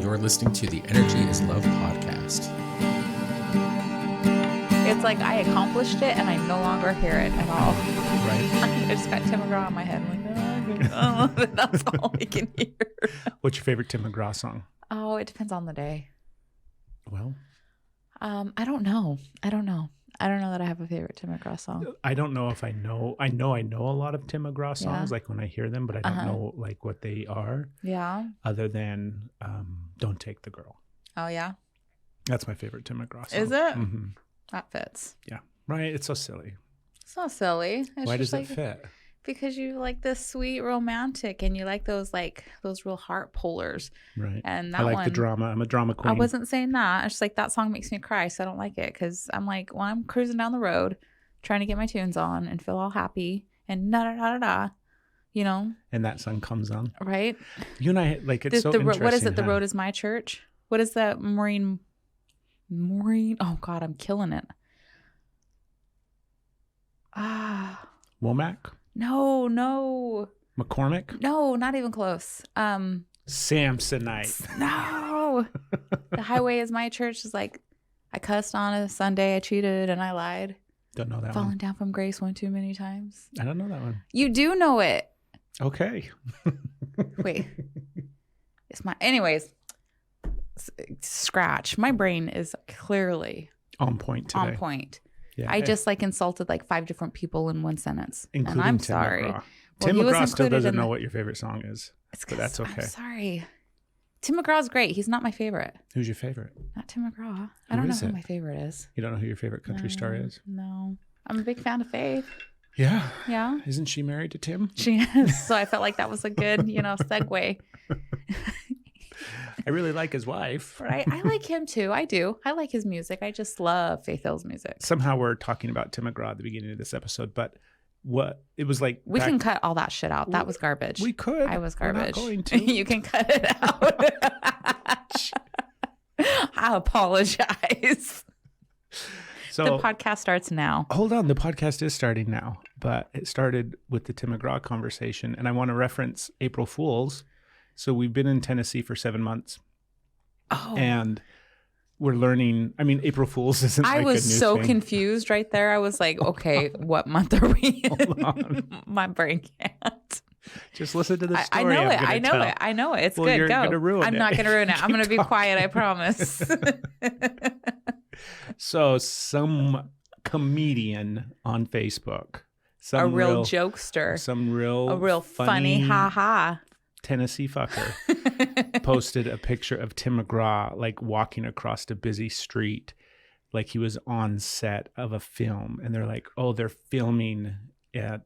You're listening to the Energy is Love podcast. It's like I accomplished it and I no longer hear it at all. Right. I just got Tim McGraw in my head. I'm like, oh, that's all I can hear. What's your favorite Tim McGraw song? Oh, it depends on the day. Well, I don't know. I don't know that I have a favorite Tim McGraw song. I don't know if I know. I know a lot of Tim McGraw songs, Yeah. like when I hear them, but I don't know like what they are. Yeah. Other than "Don't Take the Girl." Oh yeah. That's my favorite Tim McGraw song. Is it? Mm-hmm. That fits. Yeah. Right. It's so silly. It's not silly. It's Why just does it fit? Because you like this sweet romantic and you like those real heart pullers. Right. And that I like one, the drama. I'm a drama queen. I wasn't saying that. It's just like that song makes me cry, so I don't like it because I'm like, well, I'm cruising down the road trying to get my tunes on and feel all happy and da-da-da-da-da, you know? And that song comes on. Right? You and I, like, it's so interesting. What is it? The huh? road is my church? What is that? Maureen? Oh, God, I'm killing it. Womack? No. McCormick? No, not even close. Samsonite. No. The highway is my church is like, I cussed on a Sunday, I cheated, and I lied. Don't know that Fallen one. down from grace one too many times. I don't know that one. You do know it. Okay. Wait. Anyways, scratch. My brain is clearly On point today. on point. Yeah. I just insulted 5 different people in one sentence. Including and I'm Tim sorry. McGraw. Well, Tim he was McGraw still included doesn't in know the- what your favorite song is. It's But that's 'cause okay. I'm sorry. Tim McGraw's great. He's not my favorite. Who's your favorite? Not Tim McGraw. Who I don't know is who it? my favorite is. You don't know who your favorite country star is? No. I'm a big fan of Faith. Yeah. Yeah. Isn't she married to Tim? She is. So I felt like that was a good, segue. I really like his wife. Right? I like him too. I do. I like his music. I just love Faith Hill's music. Somehow we're talking about Tim McGraw at the beginning of this episode, but what it was like. We can cut all that shit out. That was garbage. We could. I was We're garbage. not going to. You can cut it out. I apologize. So The podcast starts now. hold on, the podcast is starting now, but it started with the Tim McGraw conversation, and I want to reference April Fools. So we've been in Tennessee for 7 months, Oh. and we're learning. I mean, April Fools isn't. I like was a new so thing. confused right there. I was like, okay, what month are we Hold in? on. My brain can't. Just listen to the I story. know I'm it. gonna I know tell. it. I know it. It's Well, good. you're Go. gonna ruin I'm it not going to ruin it. I'm Keep going to be talking. quiet. I promise. So some comedian on Facebook, A real jokester. some real A real funny ha-ha. Tennessee fucker posted a picture of Tim McGraw walking across a busy street like he was on set of a film, and they're like, oh, they're filming at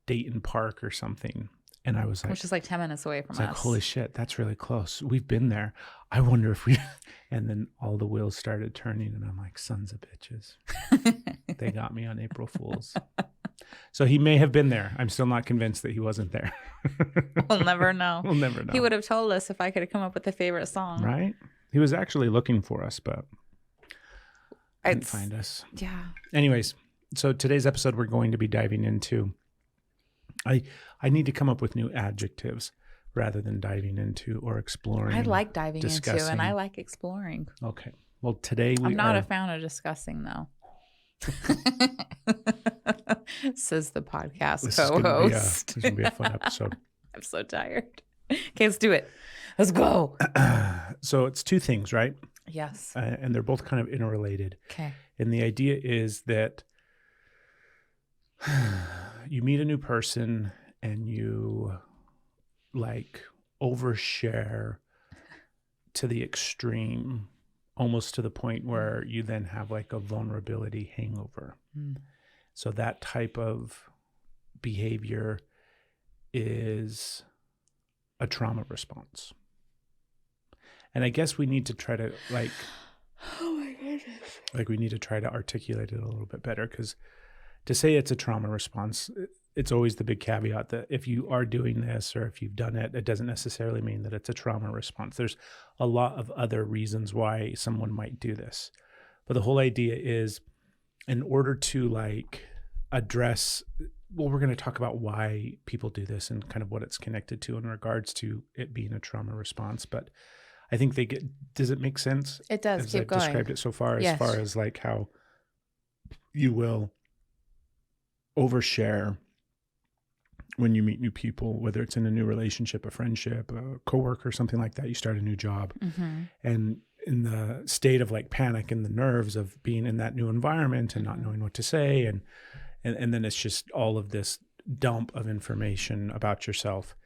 Dayton Park or something. And I was like, Which is 10 minutes away from it's us. like, holy shit, that's really close. We've been there. I wonder if we... And then all the wheels started turning, and I'm like, sons of bitches. They got me on April Fools. So he may have been there. I'm still not convinced that he wasn't there. We'll never know. We'll never know. He would have told us if I could have come up with a favorite song. Right? He was actually looking for us, but didn't It's- find us. Yeah. Anyways, so today's episode, we're going to be diving into... I need to come up with new adjectives rather than diving into or exploring. I like diving into discussing. and I like exploring. Okay. Well, today I'm not a fan of discussing, though. Says the podcast This co-host. is going to be a fun episode. I'm so tired. Okay, let's do it. Let's go. So it's two things, right? Yes. And they're both kind of interrelated. Okay. And the idea is that you meet a new person and you overshare to the extreme, almost to the point where you then have a vulnerability hangover. Mm. So that type of behavior is a trauma response. And I guess we need to try to Oh my goodness. we need to try to articulate it a little bit better, because to say it's a trauma response, it's always the big caveat that if you are doing this or if you've done it, it doesn't necessarily mean that it's a trauma response. There's a lot of other reasons why someone might do this. But the whole idea is, in order to address, well, we're going to talk about why people do this and kind of what it's connected to in regards to it being a trauma response. But I think does it make sense? It does. As Keep I've going. described it so far, Yes. as far as like how you will overshare when you meet new people, whether it's in a new relationship, a friendship, a coworker, something like that. You start a new job, and in the state of like panic and the nerves of being in that new environment and not knowing what to say, and then it's just all of this dump of information about yourself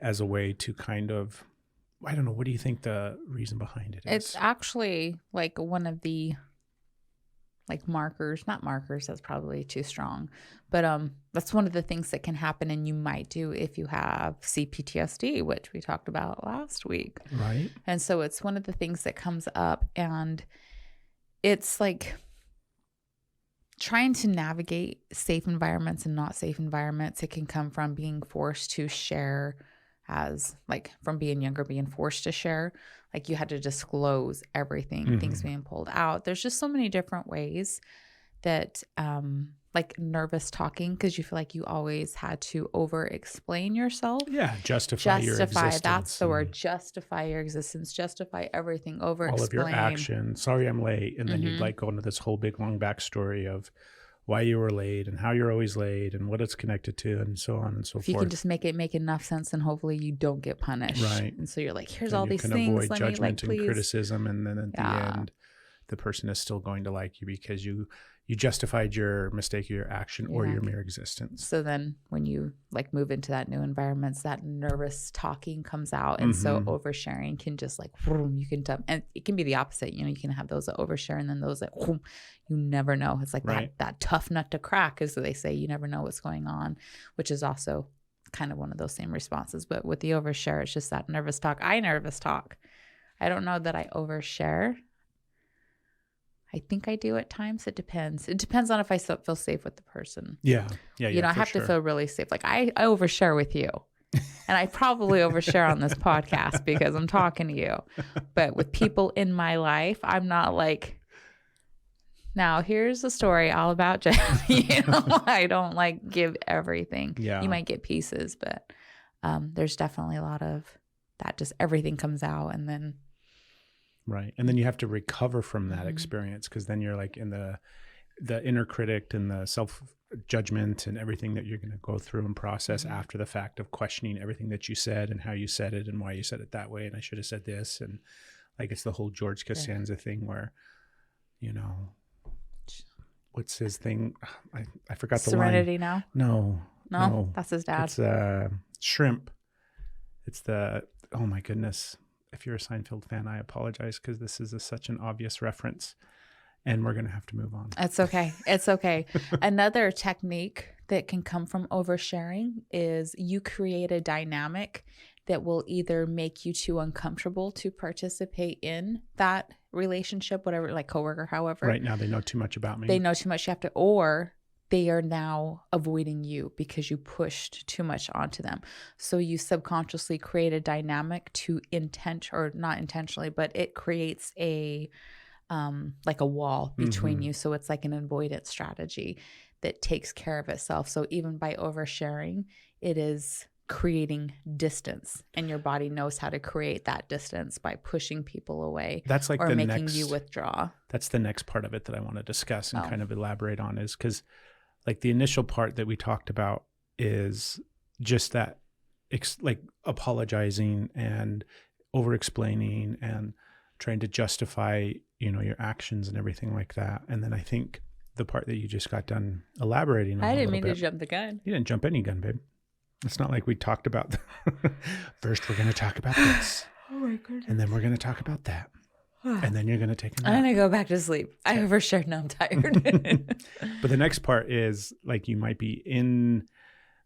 as a way to kind of, I don't know, what do you think the reason behind it is? It's actually like one of the like markers, not markers, that's probably too strong, but that's one of the things that can happen and you might do if you have CPTSD, which we talked about last week. Right. And so it's one of the things that comes up, and it's like trying to navigate safe environments and not safe environments. It can come from being forced to share, as like from being younger, being forced to share, like you had to disclose everything, things being pulled out. There's just so many different ways that like nervous talking, because you feel like you always had to over explain yourself. Yeah, justify your existence. That's the word. Justify your existence. Justify everything. Over all explain of your action. Sorry, I'm late, and then you'd like go into this whole big long backstory of why you were late and how you're always late and what it's connected to, and so on and so if forth. you can just make enough sense, and hopefully you don't get punished. Right. And so you're like, here's then all you these can things. avoid Let me judgment like, and please. criticism, and then at the end, the person is still going to like you because you justified your mistake or your action or your mere existence. So then when you like move into that new environment, that nervous talking comes out. And so oversharing can just like, you can dump, and it can be the opposite. You know, you can have those that overshare and then those that you never know. It's like that tough nut to crack, as they say. You never know what's going on, which is also kind of one of those same responses. But with the overshare, it's just that nervous talk. I nervous talk. I don't know that I overshare. I think I do at times. It depends. It depends on if I feel safe with the person. Yeah. You know, I have to feel really safe. Like I overshare with you, and I probably overshare on this podcast because I'm talking to you. But with people in my life, I'm not like, now here's a story all about Jeff. You know, I don't like give everything. Yeah. You might get pieces, but there's definitely a lot of that. Just everything comes out, and then. Right. And then you have to recover from that experience, because then you're like in the inner critic and the self-judgment and everything that you're going to go through and process after the fact of questioning everything that you said and how you said it and why you said it that way. And I should have said this. And like, it's the whole George Costanza thing where, you know, what's his thing? I forgot the Serenity line. Now? No. That's his dad. It's Shrimp. It's oh my goodness. If you're a Seinfeld fan, I apologize, because this is such an obvious reference, and we're going to have to move on. It's okay. It's okay. Another technique that can come from oversharing is you create a dynamic that will either make you too uncomfortable to participate in that relationship, whatever, like coworker, however. Right now, they know too much about me. They know too much. You have to, or they are now avoiding you because you pushed too much onto them. So you subconsciously create a dynamic to or not intentionally, but it creates a like a wall between you. So it's like an avoidance strategy that takes care of itself. So even by oversharing, it is creating distance, and your body knows how to create that distance by pushing people away. That's like or making you withdraw. That's the next part of it that I want to discuss and kind of elaborate on, is because like the initial part that we talked about is just that like apologizing and over explaining and trying to justify, you know, your actions and everything like that. And then I think the part that you just got done elaborating on, I didn't mean to jump the gun. You didn't jump any gun, babe. It's not like we talked about first we're going to talk about this. Oh my goodness. And then we're going to talk about that. And then you're going to take a nap. I'm going to go back to sleep. I overshared. Now I'm tired. But the next part is like you might be in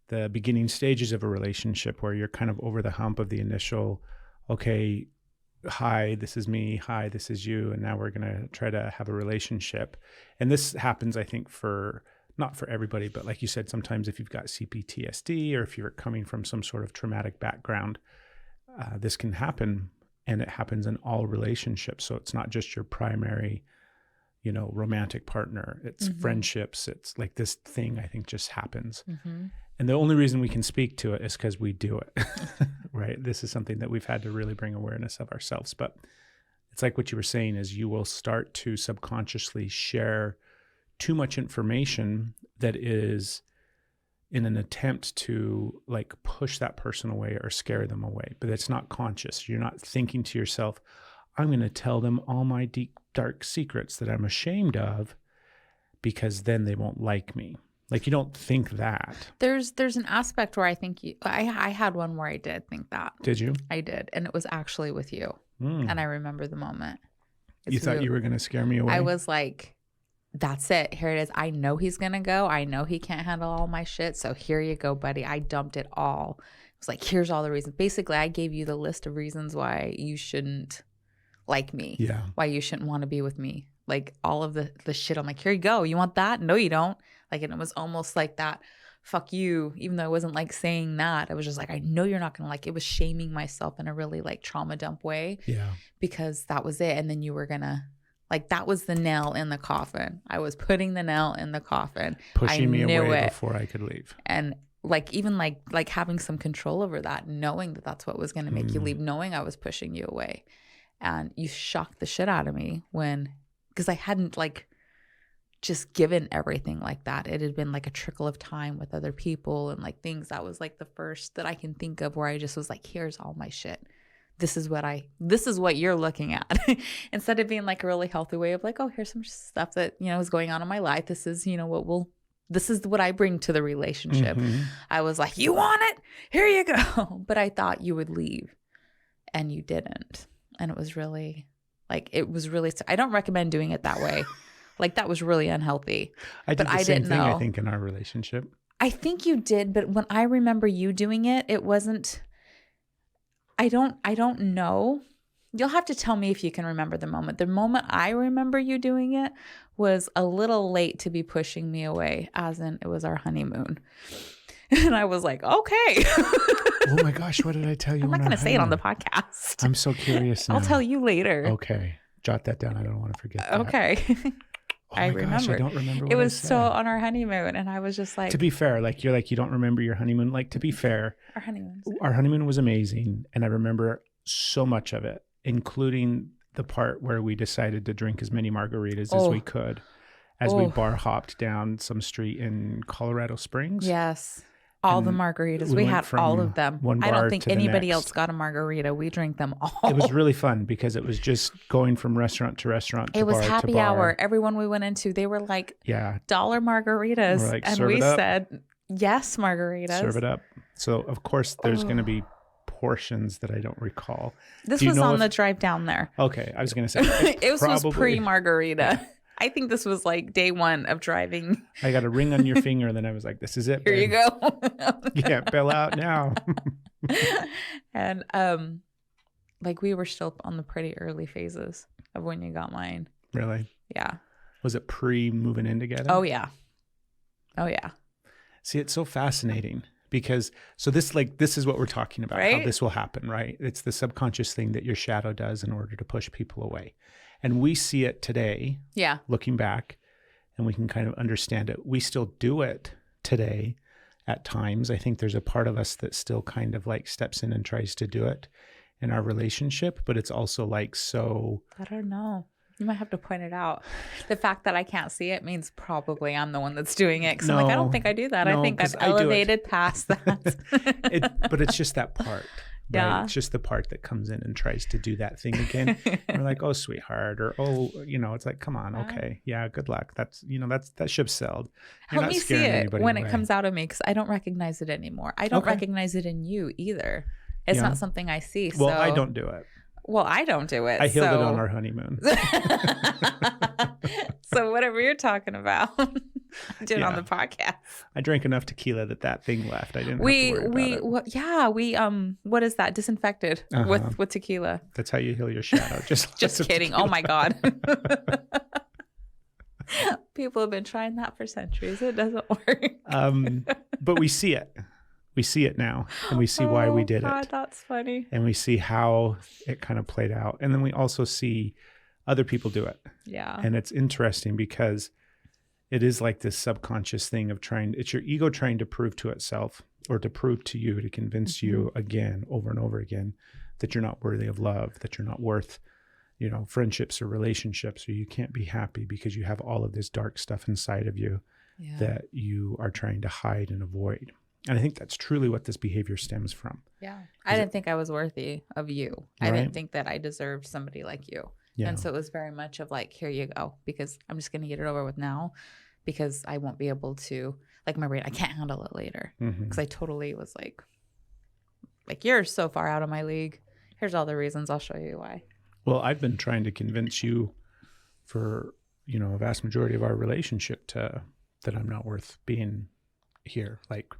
the beginning stages of a relationship where you're kind of over the hump of the initial, okay, hi, this is me. Hi, this is you. And now we're going to try to have a relationship. And this happens, I think, not for everybody, but like you said, sometimes if you've got CPTSD or if you're coming from some sort of traumatic background, this can happen. And it happens in all relationships. So it's not just your primary, you know, romantic partner. It's friendships. It's like this thing, I think, just happens. And the only reason we can speak to it is because we do it. right? This is something that we've had to really bring awareness of ourselves. But it's like what you were saying is you will start to subconsciously share too much information that is in an attempt to like push that person away or scare them away, but it's not conscious. You're not thinking to yourself, I'm going to tell them all my deep, dark secrets that I'm ashamed of because then they won't like me. Like you don't think that. There's an aspect where I think I had one where I did think that. Did you? I did. And it was actually with you. And I remember the moment. You thought you were going to scare me away? I was like, that's it. Here it is. I know he's going to go. I know he can't handle all my shit. So here you go, buddy. I dumped it all. It was like, here's all the reasons. Basically, I gave you the list of reasons why you shouldn't like me. Yeah. Why you shouldn't want to be with me. Like all of the shit. I'm like, here you go. You want that? No, you don't. Like, and it was almost like that. Fuck you. Even though I wasn't like saying that. I was just like, I know you're not going to like it. Was shaming myself in a really like trauma dump way. Yeah. Because that was it. And then you were going to. Like that was the nail in the coffin. I was putting the nail in the coffin. Pushing me away before I could leave. And like even like having some control over that, knowing that that's what was going to make you leave, knowing I was pushing you away. And you shocked the shit out of me because I hadn't like just given everything like that. It had been like a trickle of time with other people and like things. That was like the first that I can think of where I just was like, here's all my shit. This is what you're looking at. Instead of being like a really healthy way of like, oh, here's some stuff that, is going on in my life. This is, this is what I bring to the relationship. I was like, you want it? Here you go. But I thought you would leave and you didn't. And it was really I don't recommend doing it that way. Like that was really unhealtmy. I did the same thing, I think, in our relationship. I think you did. But when I remember you doing it, it wasn't, I don't know. You'll have to tell me if you can remember the moment. The moment I remember you doing it was a little late to be pushing me away, as in it was our honeymoon. And I was like, okay. Oh my gosh, what did I tell you? I'm not going to say it on the podcast. I'm so curious now. I'll tell you later. Okay. Jot that down. I don't want to forget that. Okay. I remember. I don't remember what it was I said. so on our honeymoon, and I was just like, to be fair, like you're like, you don't remember your honeymoon. Like, to be fair, our honeymoon was amazing. And I remember so much of it, including the part where we decided to drink as many margaritas as we could as we bar hopped down some street in Colorado Springs. Yes. All the margaritas. We had all of them. I don't think anybody else got a margarita. We drank them all. It was really fun because it was just going from restaurant to restaurant to bar to bar. It was happy hour. Everyone we went into, they were like dollar margaritas. We're like, and we said, yes, margaritas. Serve it up. So, of course, there's going to be portions that I don't recall. This was on the drive down there. Okay. I was going to say. It was pre-margarita. I think this was like day one of driving. I got a ring on your finger, and then I was like, this is it. Here you go. You can't bail out now. And like we were still on the pretty early phases of when you got mine. Really? Yeah. Was it pre-moving in together? Oh, yeah. Oh, yeah. See, it's so fascinating because this is what we're talking about, right? How this will happen, right? It's the subconscious thing that your shadow does in order to push people away. And we see it today, looking back, and we can kind of understand it. We still do it today at times. I think there's a part of us that still kind of like steps in and tries to do it in our relationship, but it's also like so... I don't know. You might have to point it out. The fact that I can't see it means probably I'm the one that's doing it. Because I'm like, I don't think I do that. I think I've elevated past that. But it's just that part. Right? Yeah. It's just the part that comes in and tries to do that thing again. We're like, oh, sweetheart, or it's like, come on, okay, yeah, good luck. That's that ship's sailed. Help me see it when it comes out of me, because I don't recognize it anymore. I don't recognize it in you either. It's not something I see. Well, I don't do it. Well, I don't do it. I healed it on our honeymoon. So whatever you're talking about, I did it on the podcast. I drank enough tequila that thing left. I didn't have to worry about it. We what is that? Disinfected with tequila. That's how you heal your shadow. Just kidding. Oh my God. People have been trying that for centuries. It doesn't work. But we see it. We see it now, and we see why we did it. That's funny. And we see how it kind of played out. And then we also see other people do it. Yeah. And it's interesting because it is like this subconscious thing of it's your ego trying to prove to itself or to prove to you, to convince you again, over and over again, that you're not worthy of love, that you're not worth, you know, friendships or relationships, or you can't be happy because you have all of this dark stuff inside of you that you are trying to hide and avoid. And I think that's truly what this behavior stems from. Yeah. I didn't think I was worthy of you. Right. I didn't think that I deserved somebody like you. Yeah. And so it was very much of like, here you go, because I'm just going to get it over with now, because I won't be able to, like my brain, I can't handle it later. Because I totally was like, you're so far out of my league. Here's all the reasons. I'll show you why. Well, I've been trying to convince you for, you know, a vast majority of our relationship that I'm not worth being here. Like,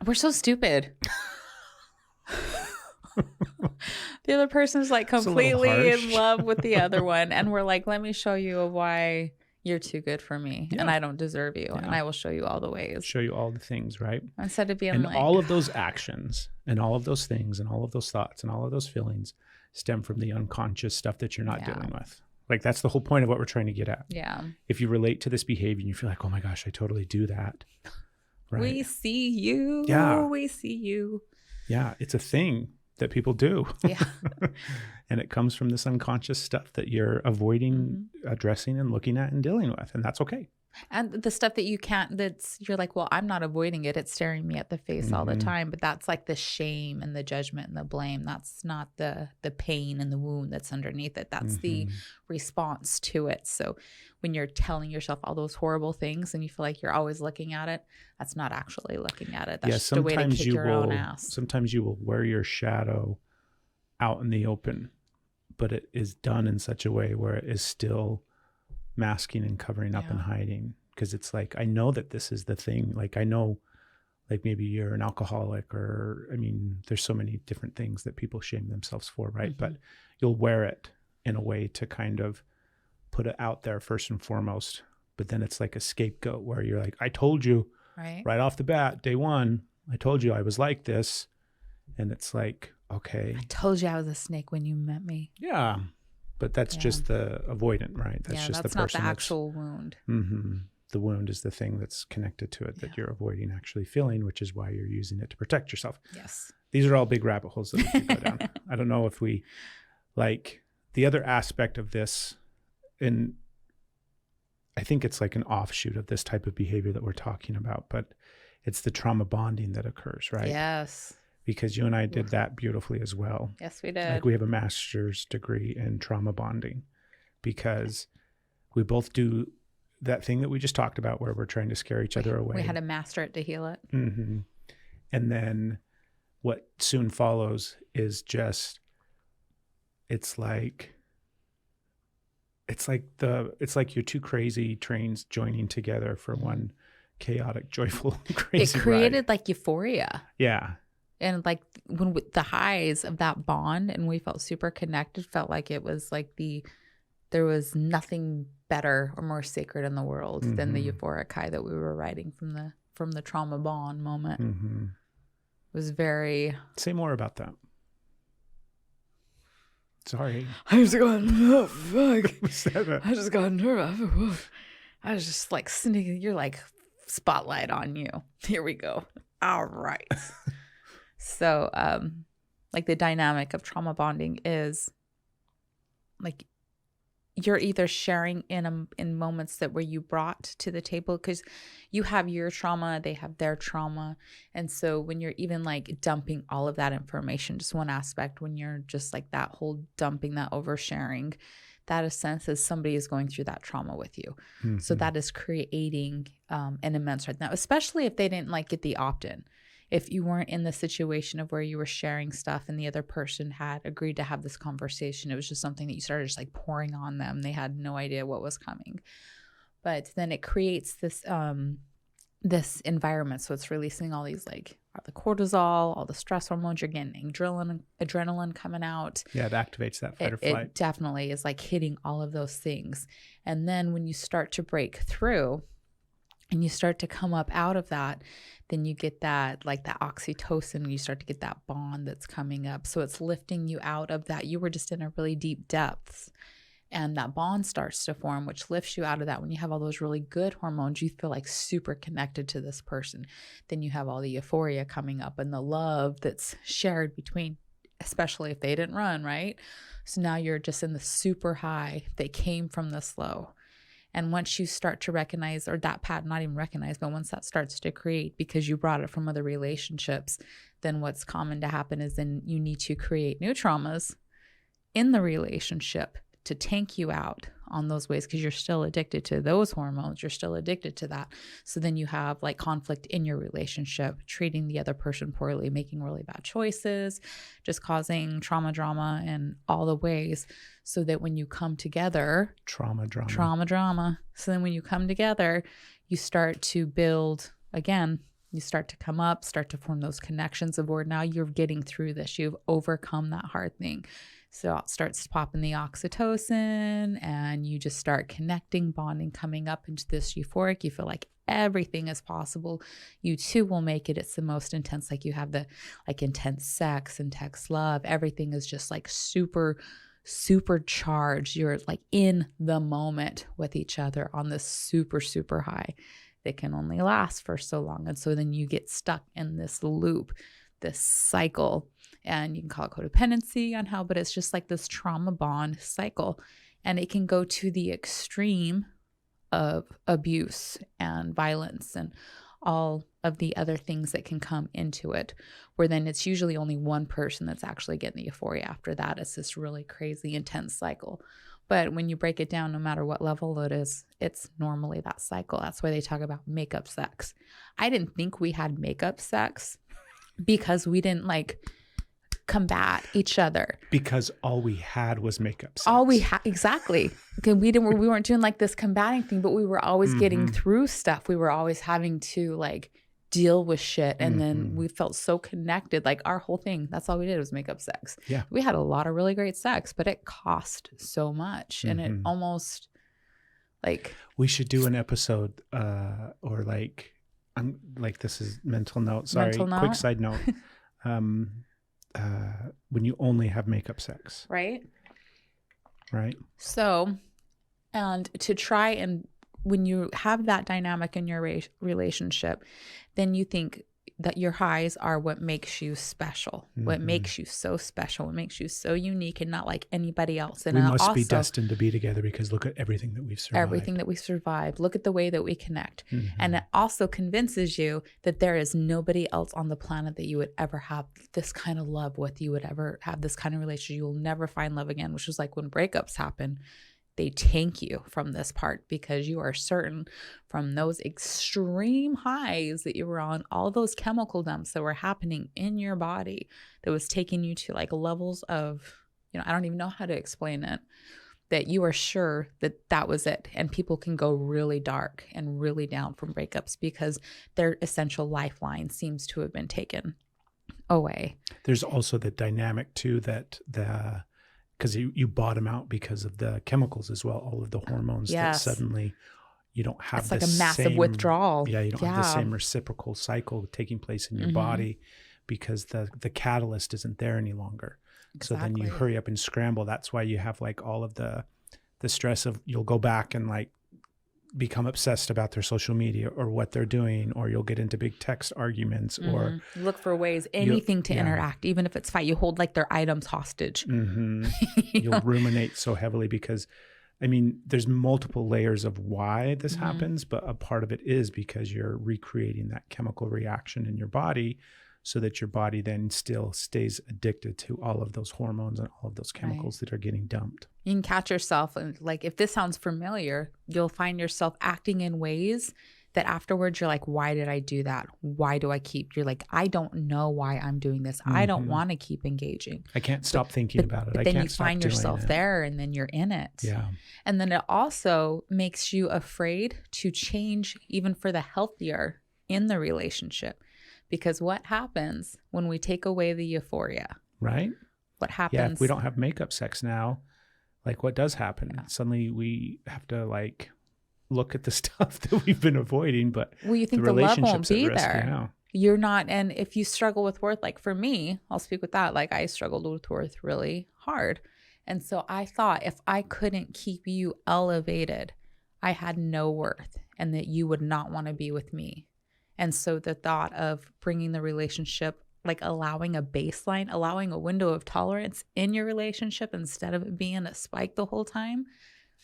we're so stupid. The other person's like completely in love with the other one. And we're like, let me show you why you're too good for me and I don't deserve you. And I will show you all the ways. Show you all the things, right? Instead of being and like. all of those actions and all of those things and all of those thoughts and all of those feelings stem from the unconscious stuff that you're not dealing with. Like, that's the whole point of what we're trying to get at. Yeah. If you relate to this behavior and you feel like, oh my gosh, I totally do that. Right? We see you. Yeah. We see you. Yeah. It's a thing that people do. Yeah. And it comes from this unconscious stuff that you're avoiding addressing and looking at and dealing with. And that's okay. And the stuff that you can't, you're like, well, I'm not avoiding it. It's staring me at the face all the time. But that's like the shame and the judgment and the blame. That's not the pain and the wound that's underneath it. That's the response to it. So when you're telling yourself all those horrible things and you feel like you're always looking at it, that's not actually looking at it. That's just a way to kick your own ass. Sometimes you will wear your shadow out in the open, but it is done in such a way where it is still masking and covering up and hiding, because it's like, I know that this is the thing. Like, I know, like, maybe you're an alcoholic, or I mean, there's so many different things that people shame themselves for, right? But you'll wear it in a way to kind of put it out there first and foremost, but then it's like a scapegoat where you're like, I told you right off the bat, day one, I told you I was like this. And it's like, okay, I told you I was a snake when you met me. Yeah. But that's just the avoidant, right? That's just that's the person. Not the actual wound. The wound is the thing that's connected to it that you're avoiding actually feeling, which is why you're using it to protect yourself. Yes. These are all big rabbit holes that we could go down. I don't know if we, like, the other aspect of this, and I think it's like an offshoot of this type of behavior that we're talking about, but it's the trauma bonding that occurs, right? Yes. Because you and I did that beautifully as well. Yes, we did. Like, we have a master's degree in trauma bonding because we both do that thing that we just talked about where we're trying to scare each other away. We had to master it to heal it. And then what soon follows is just, it's like your two crazy trains joining together for one chaotic, joyful, crazy It created ride. like euphoria. Yeah. And like when the highs of that bond and we felt super connected, felt like it was like there was nothing better or more sacred in the world than the euphoric high that we were riding from the trauma bond moment. It was very. Say more about that. Sorry. I just got, oh fuck. I just got nervous. I was just like sneaking. You're like, spotlight on you. Here we go. All right. So, like, the dynamic of trauma bonding is like you're either sharing in moments that where you brought to the table, because you have your trauma, they have their trauma. And so when you're even like dumping all of that information, just one aspect, when you're just like that whole dumping, that oversharing, that a sense is somebody is going through that trauma with you. So that is creating an immense right now, especially if they didn't like get the opt-in. If you weren't in the situation of where you were sharing stuff and the other person had agreed to have this conversation, it was just something that you started just like pouring on them. They had no idea what was coming. But then it creates this this environment. So it's releasing all these like the cortisol, all the stress hormones. You're getting adrenaline coming out. Yeah, it activates that fight or flight. It definitely is like hitting all of those things. And then when you start to break through and you start to come up out of that, then you get that like that oxytocin, you start to get that bond that's coming up. So it's lifting you out of that. You were just in a really deep depths. And that bond starts to form, which lifts you out of that. When you have all those really good hormones, you feel like super connected to this person. Then you have all the euphoria coming up and the love that's shared between, especially if they didn't run, right? So now you're just in the super high that came from this low. And once you start to recognize, or that pattern, not even recognize, but once that starts to create because you brought it from other relationships, then what's common to happen is then you need to create new traumas in the relationship to tank you out on those ways, because you're still addicted to those hormones. You're still addicted to that. So then you have like conflict in your relationship, treating the other person poorly, making really bad choices, just causing trauma in all the ways, so that when you come together, trauma. So then when you come together, you start to build again. You start to come up, start to form those connections of where now you're getting through this. You've overcome that hard thing. So it starts popping the oxytocin and you just start connecting, bonding, coming up into this euphoric. You feel like everything is possible. You too will make it. It's the most intense. Like you have the like intense sex, intense love. Everything is just like super charged. You're like in the moment with each other on this super high that can only last for so long. And so then you get stuck in this loop, this cycle. And you can call it codependency on how, but it's just like this trauma bond cycle. And it can go to the extreme of abuse and violence and all of the other things that can come into it, where then it's usually only one person that's actually getting the euphoria. After that, it's this really crazy, intense cycle. But when you break it down, no matter what level it is, it's normally that cycle. That's why they talk about makeup sex. I didn't think we had makeup sex because we didn't like combat each other, because all we had was makeup sex. All we had, exactly. Okay, we weren't doing like this combating thing, but we were always getting through stuff. We were always having to like deal with shit, and then we felt so connected. Like our whole thing, that's all we did was makeup sex. Yeah, we had a lot of really great sex, but it cost so much, and it almost like we should do an episode, or like I'm like this is mental note. Sorry, quick side note. When you only have makeup sex. Right. So, and to try and when you have that dynamic in your relationship, then you think that your highs are what makes you special, what makes you so special, what makes you so unique and not like anybody else. And we must also be destined to be together because look at everything that we've survived. Look at the way that we connect. And it also convinces you that there is nobody else on the planet that you would ever have this kind of love with, you would ever have this kind of relationship. You will never find love again, which is like when breakups happen. They tank you from this part because you are certain from those extreme highs that you were on, all those chemical dumps that were happening in your body that was taking you to like levels of, I don't even know how to explain it, that you are sure that that was it. And people can go really dark and really down from breakups because their essential lifeline seems to have been taken away. There's also the dynamic too that because you bottom out because of the chemicals as well, all of the hormones that suddenly you don't have. It's like a massive withdrawal. Yeah, you don't have the same reciprocal cycle taking place in your body because the catalyst isn't there any longer. Exactly. So then you hurry up and scramble. That's why you have like all of the stress of you'll go back and like become obsessed about their social media or what they're doing, or you'll get into big text arguments or look for ways, anything to interact, even if it's fight. You hold like their items hostage. You'll ruminate so heavily because, I mean, there's multiple layers of why this happens, but a part of it is because you're recreating that chemical reaction in your body so that your body then still stays addicted to all of those hormones and all of those chemicals that are getting dumped. You can catch yourself, and like if this sounds familiar, you'll find yourself acting in ways that afterwards you're like, why did I do that? Why do I keep? You're like, I don't know why I'm doing this. I don't want to keep engaging. I can't stop thinking about it. But then you find yourself there and then you're in it. Yeah. And then it also makes you afraid to change even for the healthier in the relationship. Because what happens when we take away the euphoria? Right. What happens? Yeah, if we don't have makeup sex now, like what does happen? Yeah. Suddenly we have to like look at the stuff that we've been avoiding, but you think the love won't be there. Yeah. You're not, and if you struggle with worth, like for me, I'll speak with that. Like I struggled with worth really hard. And so I thought if I couldn't keep you elevated, I had no worth and that you would not want to be with me. And so the thought of bringing the relationship, like allowing a baseline, allowing a window of tolerance in your relationship instead of it being a spike the whole time,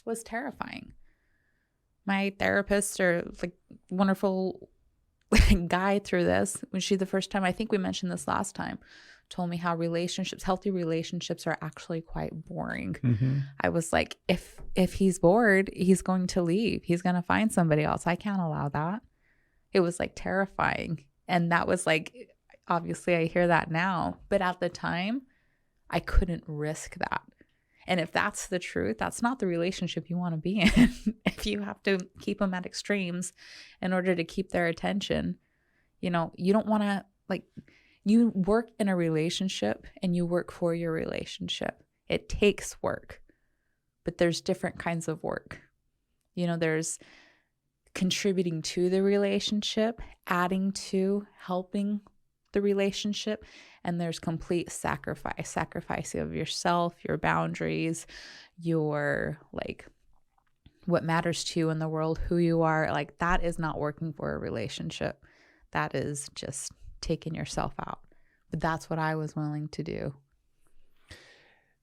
was terrifying. My therapist, or like wonderful guide through this, when she, the first time, I think we mentioned this last time, told me how healthy relationships are actually quite boring. I was like, if he's bored, he's going to leave. He's going to find somebody else. I can't allow that. It was like terrifying. And that was like, obviously I hear that now, but at the time I couldn't risk that. And if that's the truth, that's not the relationship you want to be in. If you have to keep them at extremes in order to keep their attention, you don't want to, like, you work in a relationship and you work for your relationship. It takes work, but there's different kinds of work. There's contributing to the relationship, adding to, helping the relationship, and there's complete sacrifice of yourself, your boundaries, your, like, what matters to you in the world, who you are. Like, that is not working for a relationship. That is just taking yourself out. But that's what I was willing to do.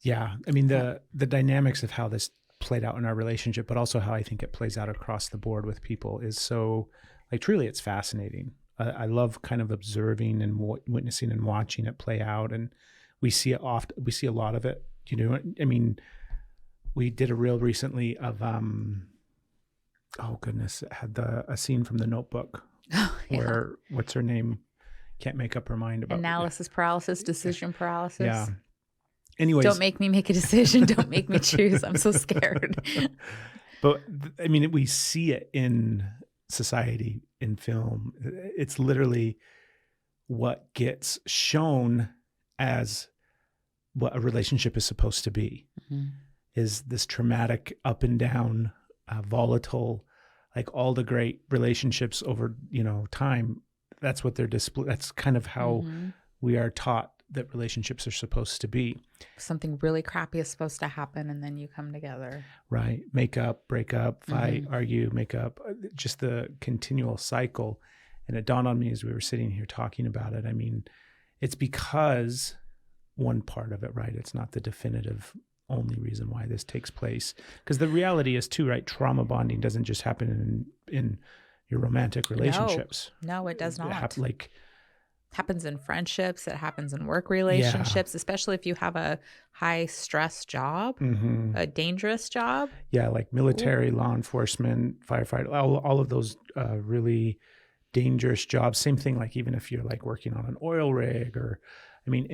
Yeah. I mean, the dynamics of how this played out in our relationship, but also how I think it plays out across the board with people is so, like, truly it's fascinating. I love kind of observing and witnessing and watching it play out. And we see it often. We see a lot of it. I mean, we did a reel recently of, oh goodness, it had a scene from The Notebook where, what's her name? Can't make up her mind about analysis paralysis, decision paralysis. Yeah. Anyways. Don't make me make a decision. Don't make me choose. I'm so scared. But I mean, we see it in society, in film. It's literally what gets shown as what a relationship is supposed to be, is this traumatic, up and down, volatile, like all the great relationships over, time. That's what they're that's kind of how we are taught that relationships are supposed to be. Something really crappy is supposed to happen, and then you come together. Right. Make up, break up, fight, argue, make up, just the continual cycle. And it dawned on me as we were sitting here talking about it. I mean, it's because one part of it, right? It's not the definitive only reason why this takes place. Because the reality is too, right? Trauma bonding doesn't just happen in your romantic relationships. No, it does not. Happens in friendships. It happens in work relationships, especially if you have a high stress job, a dangerous job. Yeah, like military, law enforcement, firefighter, all of those really dangerous jobs. Same thing, like even if you're like working on an oil rig, or, I mean,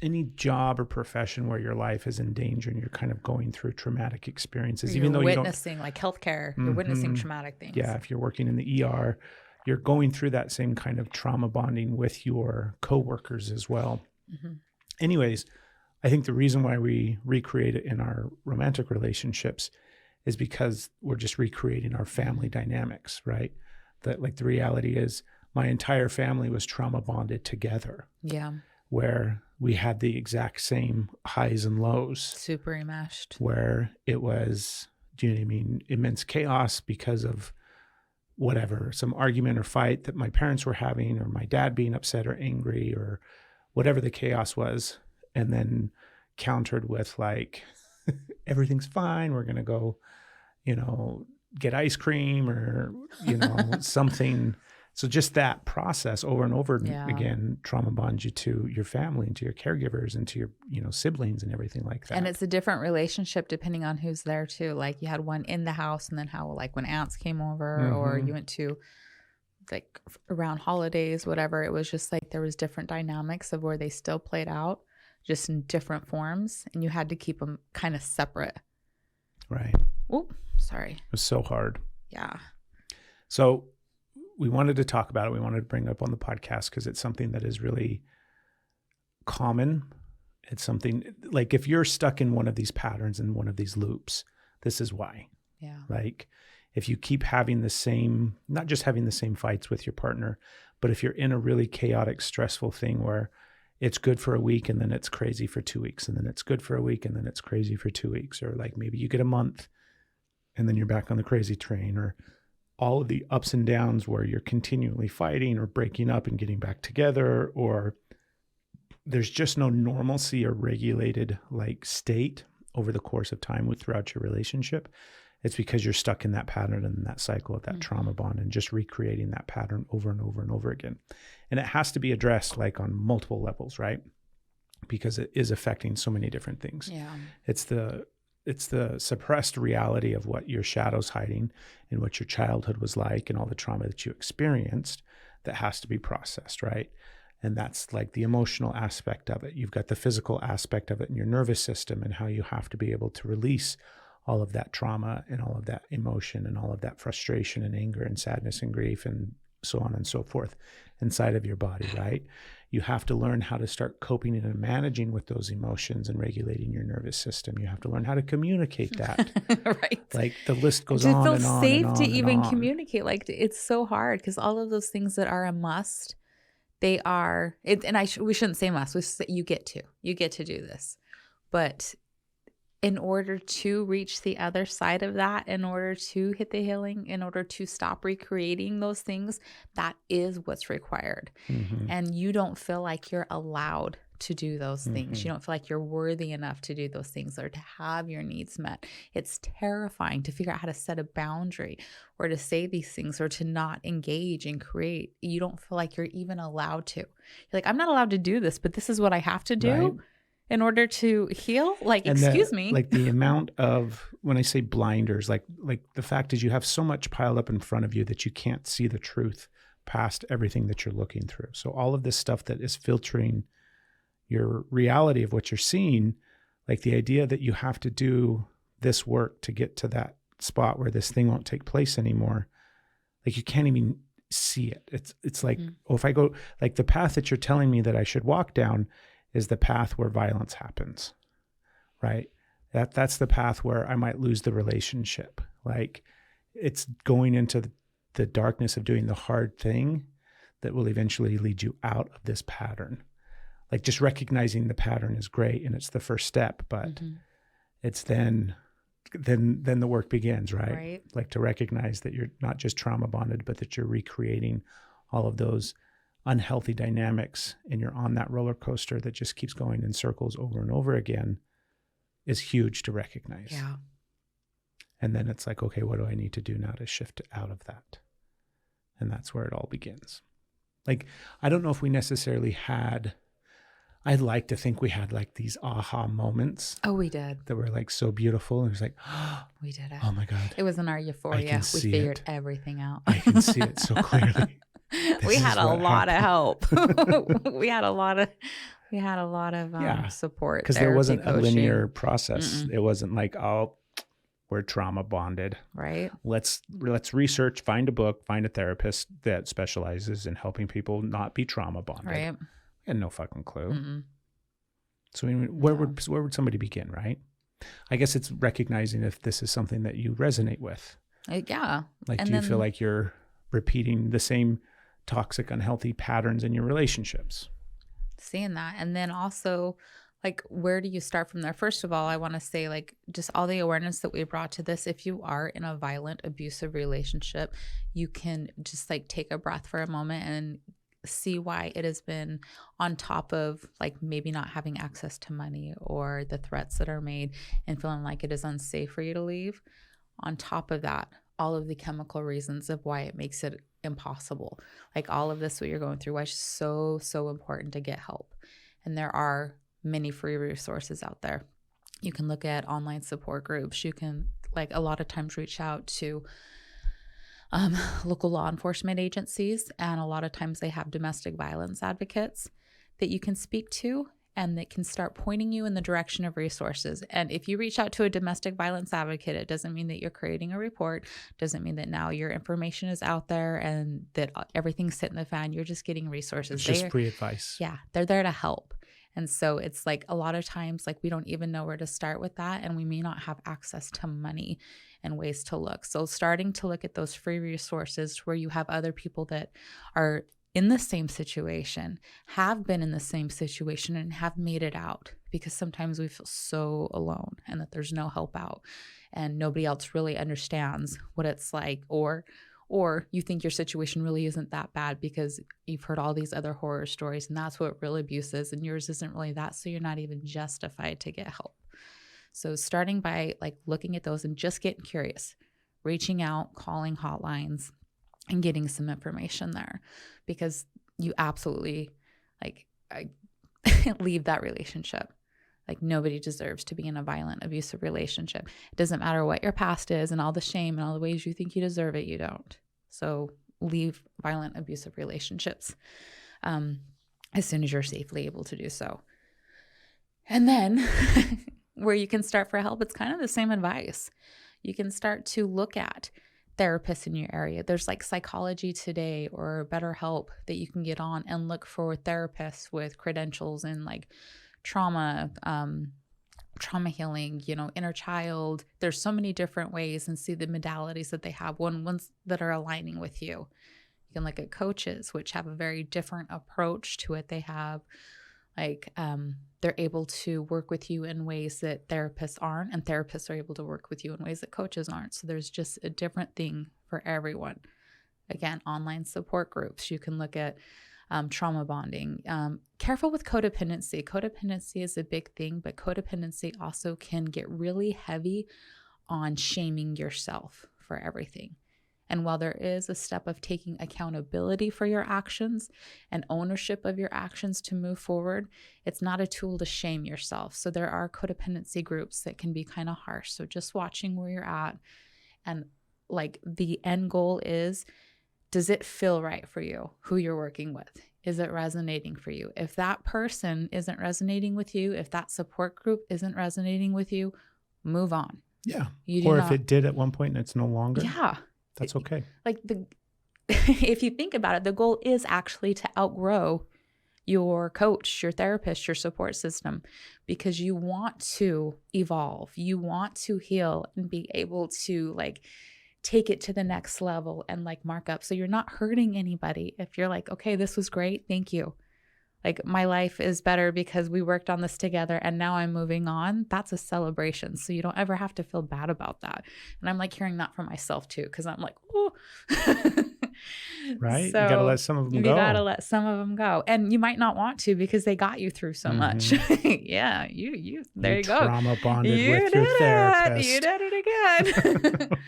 any job or profession where your life is in danger and you're kind of going through traumatic experiences, even though you're witnessing, like healthcare, you're witnessing traumatic things. Yeah, if you're working in the ER, you're going through that same kind of trauma bonding with your coworkers as well. Anyways, I think the reason why we recreate it in our romantic relationships is because we're just recreating our family dynamics, right? That, like, the reality is my entire family was trauma bonded together. Yeah. Where we had the exact same highs and lows. Super enmeshed. Where it was, do you know what I mean, immense chaos because of whatever, some argument or fight that my parents were having, or my dad being upset or angry, or whatever the chaos was. And then countered with, like, everything's fine. We're going to go, get ice cream or, something. So just that process over and over again, trauma bonds you to your family and to your caregivers and to your, siblings and everything like that. And it's a different relationship depending on who's there too. Like, you had one in the house, and then how, like, when aunts came over or you went to, like, around holidays, whatever, it was just like there was different dynamics of where they still played out just in different forms, and you had to keep them kind of separate. Right. Oh, sorry. It was so hard. Yeah. So we wanted to talk about it. We wanted to bring it up on the podcast because it's something that is really common. It's something, like, if you're stuck in one of these patterns and one of these loops, this is why. Yeah. Like, if you keep having the same, not just having the same fights with your partner, but if you're in a really chaotic, stressful thing where it's good for a week and then it's crazy for 2 weeks, and then it's good for a week and then it's crazy for 2 weeks, or like maybe you get a month and then you're back on the crazy train, or all of the ups and downs where you're continually fighting or breaking up and getting back together, or there's just no normalcy or regulated like state over the course of time throughout your relationship. It's because you're stuck in that pattern and that cycle of that trauma bond and just recreating that pattern over and over and over again. And it has to be addressed like on multiple levels, right? Because it is affecting so many different things. Yeah. It's the suppressed reality of what your shadow's hiding and what your childhood was like and all the trauma that you experienced that has to be processed, right? And that's like the emotional aspect of it. You've got the physical aspect of it in your nervous system and how you have to be able to release all of that trauma and all of that emotion and all of that frustration and anger and sadness and grief and so on and so forth inside of your body, right? You have to learn how to start coping and managing with those emotions and regulating your nervous system. You have to learn how to communicate that. Right. Like the list goes to on feel and on safe and on to and even on. communicate. Like it's so hard because all of those things that are a must, they are, we shouldn't say must. We should say you get to do this. But in order to reach the other side of that, in order to hit the healing, in order to stop recreating those things, that is what's required. Mm-hmm. And you don't feel like you're allowed to do those things. Mm-hmm. You don't feel like you're worthy enough to do those things or to have your needs met. It's terrifying to figure out how to set a boundary or to say these things or to not engage and create. You don't feel like you're even allowed to. You're like, I'm not allowed to do this, but this is what I have to do. Right. In order to heal, like, and excuse me. Like the amount of, when I say blinders, like the fact is you have so much piled up in front of you that you can't see the truth past everything that you're looking through. So all of this stuff that is filtering your reality of what you're seeing, like the idea that you have to do this work to get to that spot where this thing won't take place anymore, like you can't even see it. It's like, oh, if I go, like the path that you're telling me that I should walk down is the path where violence happens, right? That's the path where I might lose the relationship. Like it's going into the darkness of doing the hard thing that will eventually lead you out of this pattern. Like just recognizing the pattern is great and it's the first step, but it's then the work begins, right? Like to recognize that you're not just trauma bonded, but that you're recreating all of those unhealthy dynamics and you're on that roller coaster that just keeps going in circles over and over again is huge to recognize. Yeah. And then it's like, okay, what do I need to do now to shift out of that? And that's where it all begins. Like, I don't know if we necessarily had, I'd like to think we had like these aha moments. Oh, we did. That were like so beautiful. And it was like, oh, we did it. Oh my God. It was in our euphoria. We figured everything out. I can see it so clearly. We had a lot of help. we had a lot of support because there wasn't a linear process. It wasn't like, oh, we're trauma bonded, right? Let's research, find a book, find a therapist that specializes in helping people not be trauma bonded. Right. We had no fucking clue. So I mean, where would somebody begin, right? I guess it's recognizing if this is something that you resonate with. Yeah. Like, do you feel like you're repeating the same toxic, unhealthy patterns in your relationships? Seeing that. And then also, like, where do you start from there? First of all, I want to say, like, just all the awareness that we brought to this. If you are in a violent, abusive relationship, you can just like take a breath for a moment and see why it has been on top of like maybe not having access to money or the threats that are made and feeling like it is unsafe for you to leave. On top of that, all of the chemical reasons of why it makes it impossible. Like all of this, what you're going through, why it's so important to get help. And there are many free resources out there. You can look at online support groups. You can, like, a lot of times reach out to local law enforcement agencies, and a lot of times they have domestic violence advocates that you can speak to and that can start pointing you in the direction of resources. And if you reach out to a domestic violence advocate, it doesn't mean that you're creating a report, doesn't mean that now your information is out there and that everything's hitting the fan. You're just getting resources. It's just free advice. Yeah, they're there to help. And so it's like a lot of times, like, we don't even know where to start with that. And we may not have access to money and ways to look. So starting to look at those free resources where you have other people that are in the same situation, have been in the same situation and have made it out, because sometimes we feel so alone and that there's no help out and nobody else really understands what it's like, or you think your situation really isn't that bad because you've heard all these other horror stories and that's what real abuse is, and yours isn't really that, so you're not even justified to get help. So starting by like looking at those and just getting curious, reaching out, calling hotlines, and getting some information there, because you absolutely leave that relationship. Like, nobody deserves to be in a violent, abusive relationship. It doesn't matter what your past is and all the shame and all the ways you think you deserve it, you don't. So leave violent, abusive relationships as soon as you're safely able to do so. And then where you can start for help, it's kind of the same advice. You can start to look at therapists in your area. There's like Psychology Today or BetterHelp that you can get on and look for therapists with credentials in like trauma healing, inner child. There's so many different ways, and see the modalities that they have, ones that are aligning with you. You can look at coaches, which have a very different approach to it. They have they're able to work with you in ways that therapists aren't, and therapists are able to work with you in ways that coaches aren't. So there's just a different thing for everyone. Again, online support groups. You can look at trauma bonding. Careful with codependency. Codependency is a big thing, but codependency also can get really heavy on shaming yourself for everything. And while there is a step of taking accountability for your actions and ownership of your actions to move forward, it's not a tool to shame yourself. So there are codependency groups that can be kind of harsh. So just watching where you're at, and like the end goal is, does it feel right for you, who you're working with? Is it resonating for you? If that person isn't resonating with you, if that support group isn't resonating with you, move on. Yeah. Or if it did at one point and it's no longer. Yeah. That's okay. Like if you think about it, the goal is actually to outgrow your coach, your therapist, your support system, because you want to evolve. You want to heal and be able to take it to the next level and mark up. So you're not hurting anybody. If you're like, okay, this was great. Thank you. My life is better because we worked on this together and now I'm moving on. That's a celebration. So you don't ever have to feel bad about that. And I'm hearing that for myself too, because I'm like, oh. Right? So you got to let some of them go. You got to let some of them go. And you might not want to because they got you through so much. Yeah. There you go. Trauma bonded with your therapist. You did it again.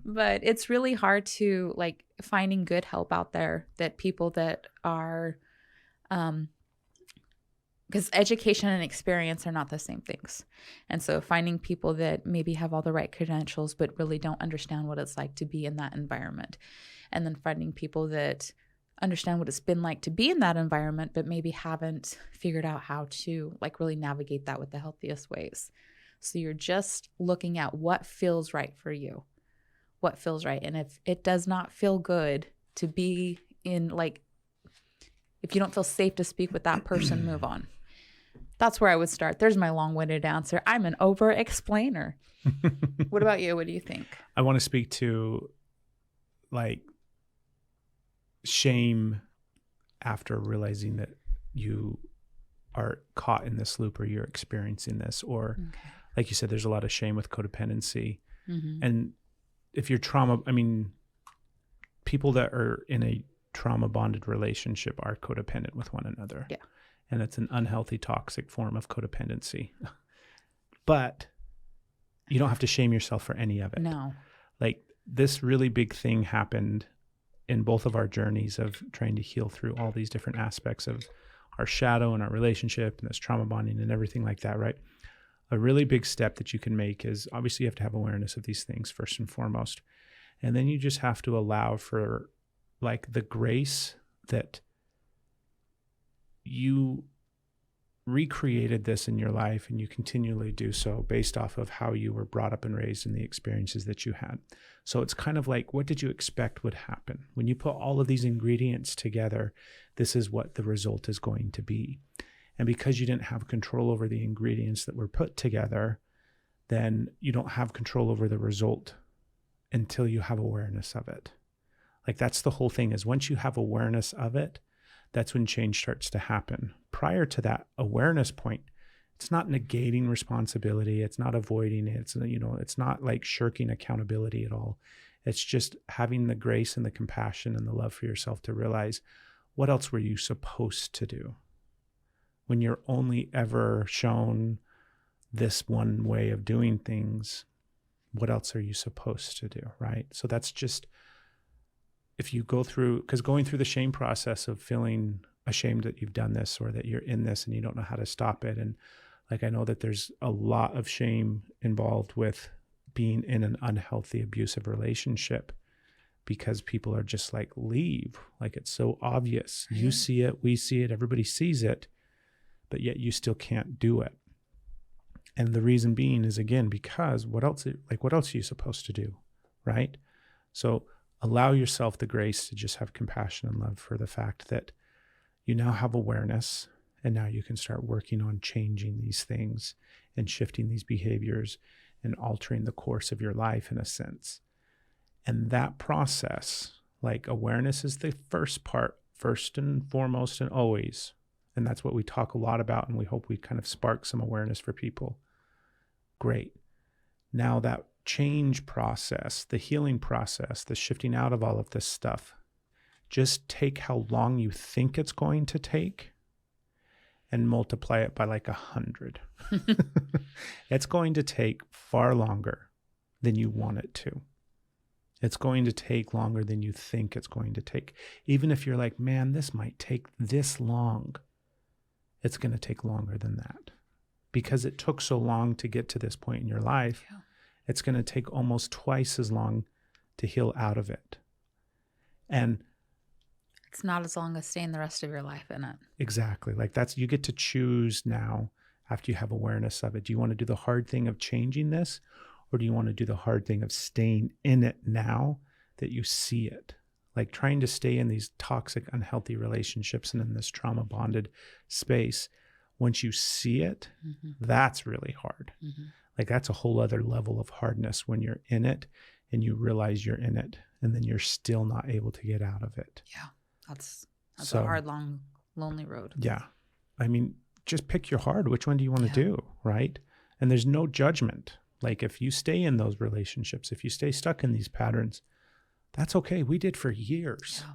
But it's really hard to finding good help out there, that people that are, because education and experience are not the same things. And so finding people that maybe have all the right credentials but really don't understand what it's like to be in that environment. And then finding people that understand what it's been like to be in that environment but maybe haven't figured out how to really navigate that with the healthiest ways. So you're just looking at what feels right for you. What feels right. And if it does not feel good to be in if you don't feel safe to speak with that person, move on. That's where I would start. There's my long-winded answer. I'm an over-explainer. What about you? What do you think? I want to speak to shame after realizing that you are caught in this loop or you're experiencing this, or like you said, there's a lot of shame with codependency. And if you're people that are in a trauma bonded relationship are codependent with one another. Yeah. And it's an unhealthy, toxic form of codependency. But you don't have to shame yourself for any of it. No. This really big thing happened in both of our journeys of trying to heal through all these different aspects of our shadow and our relationship and this trauma bonding and everything like that, right? A really big step that you can make is, obviously you have to have awareness of these things first and foremost. And then you just have to allow for the grace that you recreated this in your life, and you continually do so based off of how you were brought up and raised and the experiences that you had. So it's kind of what did you expect would happen? When you put all of these ingredients together, this is what the result is going to be. And because you didn't have control over the ingredients that were put together, then you don't have control over the result until you have awareness of it. That's the whole thing, is once you have awareness of it, that's when change starts to happen. Prior to that awareness point, it's not negating responsibility. It's not avoiding it. It's, it's not like shirking accountability at all. It's just having the grace and the compassion and the love for yourself to realize, what else were you supposed to do? When you're only ever shown this one way of doing things, what else are you supposed to do, right? So that's just, if you go through, because going through the shame process of feeling ashamed that you've done this or that you're in this and you don't know how to stop it. And like, I know that there's a lot of shame involved with being in an unhealthy, abusive relationship, because people are just like, leave. Like, it's so obvious. Right. You see it, we see it, everybody sees it, but yet you still can't do it. And the reason being is, again, because what else are you supposed to do, right? So allow yourself the grace to just have compassion and love for the fact that you now have awareness, and now you can start working on changing these things and shifting these behaviors and altering the course of your life in a sense. And that process, like, awareness is the first part, first and foremost and always. And that's what we talk a lot about, and we hope we kind of spark some awareness for people. Great. Now that change process, the healing process, the shifting out of all of this stuff, just take how long you think it's going to take and multiply it by like 100. It's going to take far longer than you want it to. It's going to take longer than you think it's going to take. Even if you're like, man, this might take this long, it's going to take longer than that. Because it took so long to get to this point in your life, yeah. It's going to take almost twice as long to heal out of it. And it's not as long as staying the rest of your life in it. Exactly. Like, that's, you get to choose now after you have awareness of it. Do you want to do the hard thing of changing this? Or do you want to do the hard thing of staying in it now that you see it? Like, trying to stay in these toxic, unhealthy relationships and in this trauma bonded space. Once you see it, that's really hard. Like, that's a whole other level of hardness when you're in it and you realize you're in it, and then you're still not able to get out of it. Yeah. That's a hard, long, lonely road. Yeah. I mean, just pick your heart. Which one do you want to do? Right. And there's no judgment. Like, if you stay in those relationships, if you stay stuck in these patterns, that's okay. We did for years. Yeah.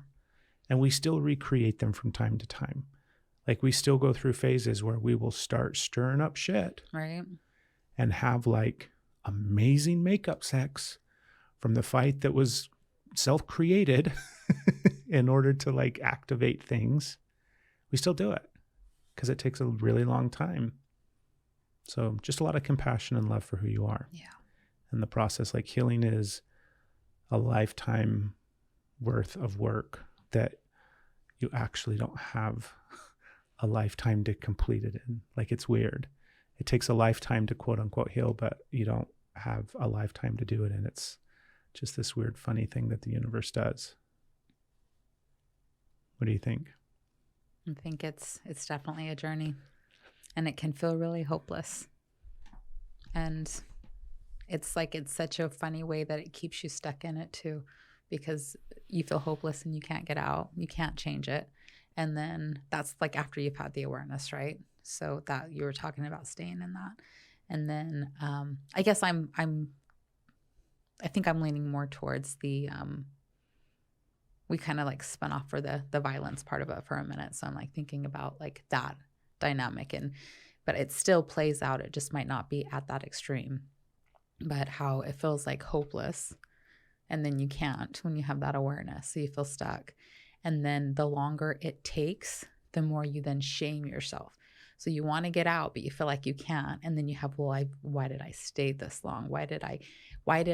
And we still recreate them from time to time. Like, we still go through phases where we will start stirring up shit. Right. And have like amazing makeup sex from the fight that was self-created in order to like activate things. We still do it because it takes a really long time. So just a lot of compassion and love for who you are. Yeah. And the process, like, healing is a lifetime worth of work that you actually don't have a lifetime to complete it in. Like, it's weird. It takes a lifetime to quote unquote heal, but you don't have a lifetime to do it. And it's just this weird, funny thing that the universe does. What do you think? I think it's definitely a journey, and it can feel really hopeless. And it's like, it's such a funny way that it keeps you stuck in it too, because you feel hopeless and you can't get out, you can't change it. And then that's like after you've had the awareness, right? So that you were talking about staying in that. And then I guess I think I'm leaning more towards the, we kind of like spun off for the violence part of it for a minute. So I'm like thinking about like that dynamic, but it still plays out. It just might not be at that extreme, but how it feels like hopeless. And then you can't when you have that awareness. So you feel stuck. And then the longer it takes, the more you then shame yourself. So you want to get out, but you feel like you can't. And then you have, why did I stay this long? Why did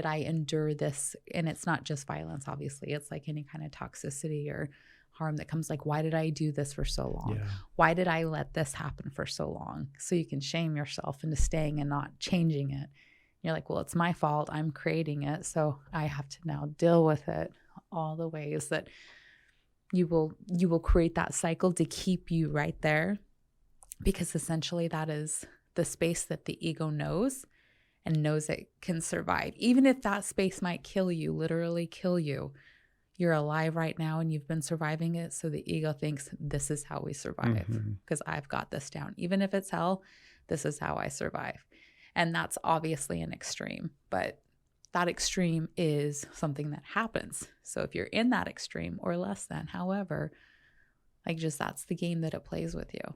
I endure this? And it's not just violence, obviously. It's like any kind of toxicity or harm that comes, like, why did I do this for so long? Yeah. Why did I let this happen for so long? So you can shame yourself into staying and not changing it. You're like, well, it's my fault. I'm creating it. So I have to now deal with it, all the ways that you will create that cycle to keep you right there. Because essentially that is the space that the ego knows and knows it can survive. Even if that space might kill you, literally kill you, you're alive right now and you've been surviving it. So the ego thinks this is how we survive because I've got this down. Even if it's hell, this is how I survive. And that's obviously an extreme, but that extreme is something that happens. So if you're in that extreme or less than, however, like just that's the game that it plays with you.